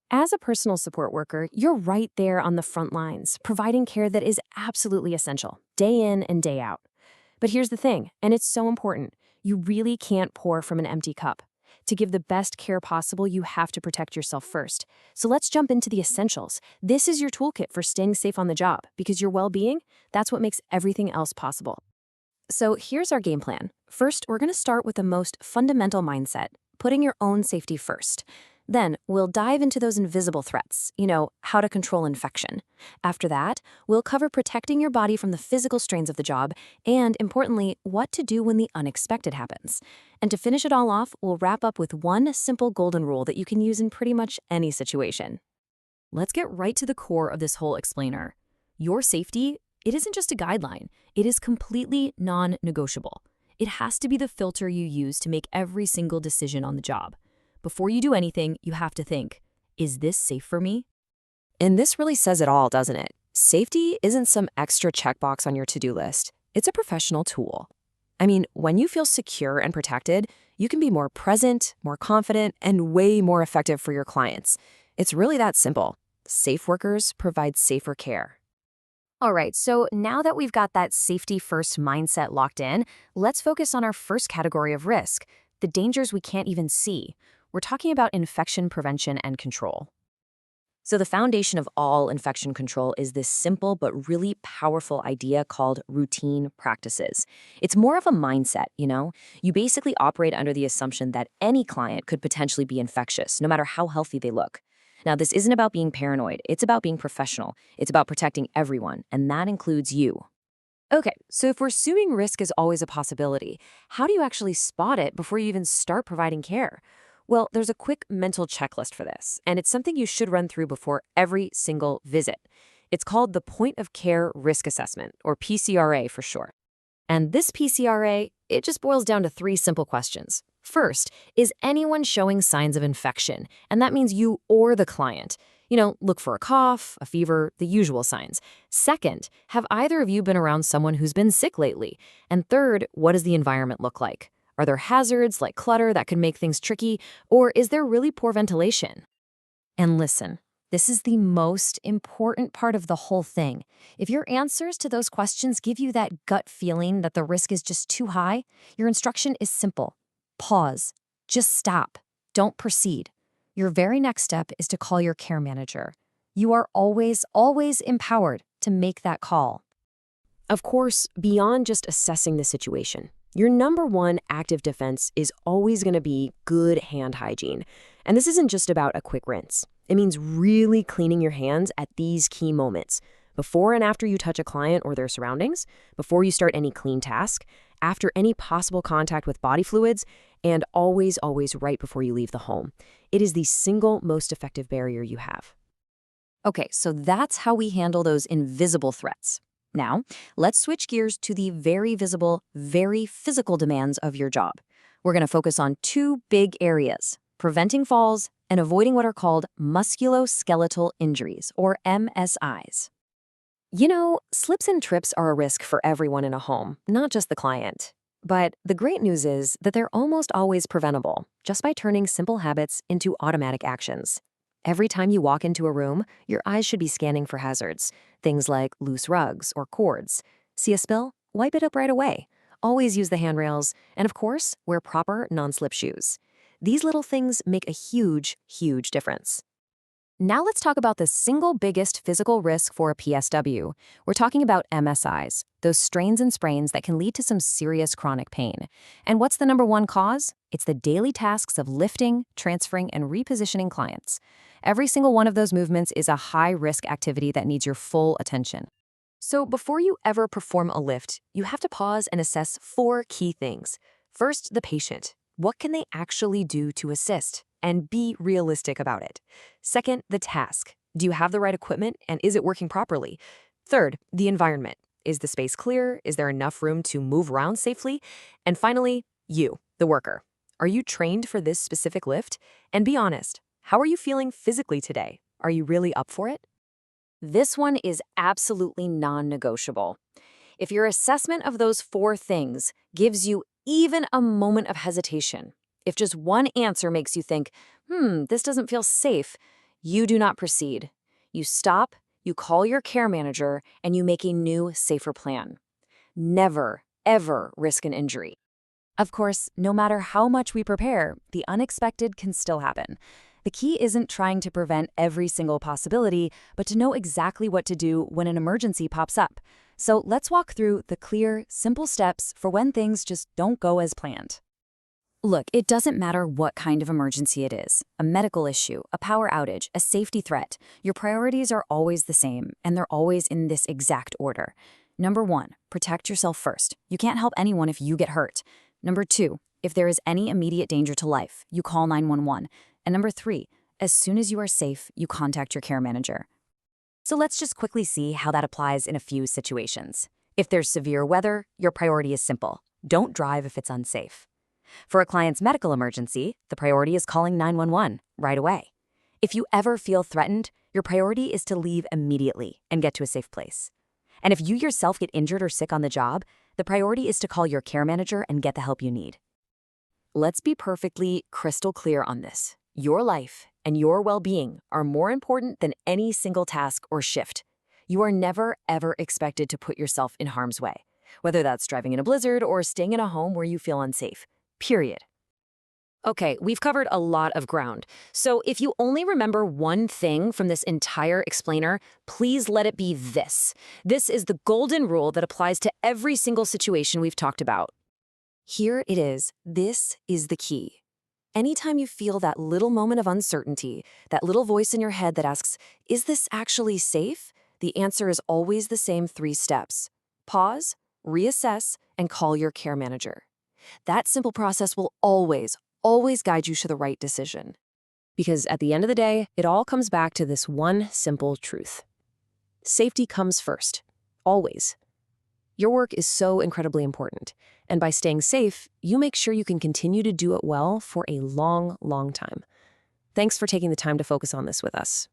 As a personal support worker, you're right there on the front lines, providing care that is absolutely essential, day in and day out. But here's the thing, and it's so important, you really can't pour from an empty cup. To give the best care possible, you have to protect yourself first. So let's jump into the essentials. This is your toolkit for staying safe on the job, because your well-being, that's what makes everything else possible. So here's our game plan. First, we're going to start with the most fundamental mindset, putting your own safety first. Then, we'll dive into those invisible threats, how to control infection. After that, we'll cover protecting your body from the physical strains of the job, and importantly, what to do when the unexpected happens. And to finish it all off, we'll wrap up with one simple golden rule that you can use in pretty much any situation. Let's get right to the core of this whole explainer. Your safety, it isn't just a guideline. It is completely non-negotiable. It has to be the filter you use to make every single decision on the job. Before you do anything, you have to think, is this safe for me? And this really says it all, doesn't it? Safety isn't some extra checkbox on your to-do list. It's a professional tool. I mean, when you feel secure and protected, you can be more present, more confident, and way more effective for your clients. It's really that simple. Safe workers provide safer care. All right, so now that we've got that safety-first mindset locked in, let's focus on our first category of risk, the dangers we can't even see. We're talking about infection prevention and control. So the foundation of all infection control is this simple but really powerful idea called routine practices. It's more of a mindset, You basically operate under the assumption that any client could potentially be infectious, no matter how healthy they look. Now, this isn't about being paranoid. It's about being professional. It's about protecting everyone, and that includes you. Okay, so if we're assuming risk is always a possibility, how do you actually spot it before you even start providing care? Well, there's a quick mental checklist for this, and it's something you should run through before every single visit. It's called the Point of Care Risk Assessment, or PCRA for short. And this PCRA, it just boils down to 3 simple questions. First, is anyone showing signs of infection? And that means you or the client. Look for a cough, a fever, the usual signs. Second, have either of you been around someone who's been sick lately? And third, what does the environment look like? Are there hazards like clutter that could make things tricky, or is there really poor ventilation? And listen, this is the most important part of the whole thing. If your answers to those questions give you that gut feeling that the risk is just too high, your instruction is simple. Pause. Just stop. Don't proceed. Your very next step is to call your care manager. You are always, always empowered to make that call. Of course, beyond just assessing the situation, your number one active defense is always going to be good hand hygiene. And this isn't just about a quick rinse. It means really cleaning your hands at these key moments. Before and after you touch a client or their surroundings, before you start any clean task, after any possible contact with body fluids, and always, always right before you leave the home. It is the single most effective barrier you have. Okay, so that's how we handle those invisible threats. Now, let's switch gears to the very visible, very physical demands of your job. We're going to focus on 2 big areas, preventing falls and avoiding what are called musculoskeletal injuries, or MSIs. Slips and trips are a risk for everyone in a home, not just the client. But the great news is that they're almost always preventable, just by turning simple habits into automatic actions. Every time you walk into a room, your eyes should be scanning for hazards, things like loose rugs or cords. See a spill? Wipe it up right away. Always use the handrails, and of course, wear proper non-slip shoes. These little things make a huge, huge difference. Now let's talk about the single biggest physical risk for a PSW. We're talking about MSIs, those strains and sprains that can lead to some serious chronic pain. And what's the number one cause? It's the daily tasks of lifting, transferring, and repositioning clients. Every single one of those movements is a high-risk activity that needs your full attention. So before you ever perform a lift, you have to pause and assess 4 key things. First, the patient. What can they actually do to assist? And be realistic about it. Second, the task. Do you have the right equipment, and is it working properly? Third, the environment. Is the space clear? Is there enough room to move around safely? And finally, you, the worker. Are you trained for this specific lift? And be honest, how are you feeling physically today? Are you really up for it? This one is absolutely non-negotiable. If your assessment of those 4 things gives you even a moment of hesitation, if just one answer makes you think, this doesn't feel safe, You do not proceed. You stop, you call your care manager, and you make a new, safer plan. Never, ever risk an injury. Of course, no matter how much we prepare, the unexpected can still happen. The key isn't trying to prevent every single possibility, but to know exactly what to do when an emergency pops up. So let's walk through the clear, simple steps for when things just don't go as planned. Look, it doesn't matter what kind of emergency it is, a medical issue, a power outage, a safety threat. Your priorities are always the same, and they're always in this exact order. Number 1, protect yourself first. You can't help anyone if you get hurt. Number 2, if there is any immediate danger to life, you call 911. And number 3, as soon as you are safe, you contact your care manager. So let's just quickly see how that applies in a few situations. If there's severe weather, your priority is simple. Don't drive if it's unsafe. For a client's medical emergency, the priority is calling 911 right away. If you ever feel threatened, your priority is to leave immediately and get to a safe place. And if you yourself get injured or sick on the job, the priority is to call your care manager and get the help you need. Let's be perfectly crystal clear on this. Your life and your well-being are more important than any single task or shift. You are never, ever expected to put yourself in harm's way, whether that's driving in a blizzard or staying in a home where you feel unsafe. Period. Okay, we've covered a lot of ground. So if you only remember one thing from this entire explainer, please let it be this. This is the golden rule that applies to every single situation we've talked about. Here it is. This is the key. Anytime you feel that little moment of uncertainty, that little voice in your head that asks, is this actually safe? The answer is always the same 3 steps. Pause, reassess, and call your care manager. That simple process will always guide you to the right decision. Because at the end of the day, it all comes back to this one simple truth. Safety comes first, always. Your work is so incredibly important, and by staying safe, you make sure you can continue to do it well for a long, long time. Thanks for taking the time to focus on this with us.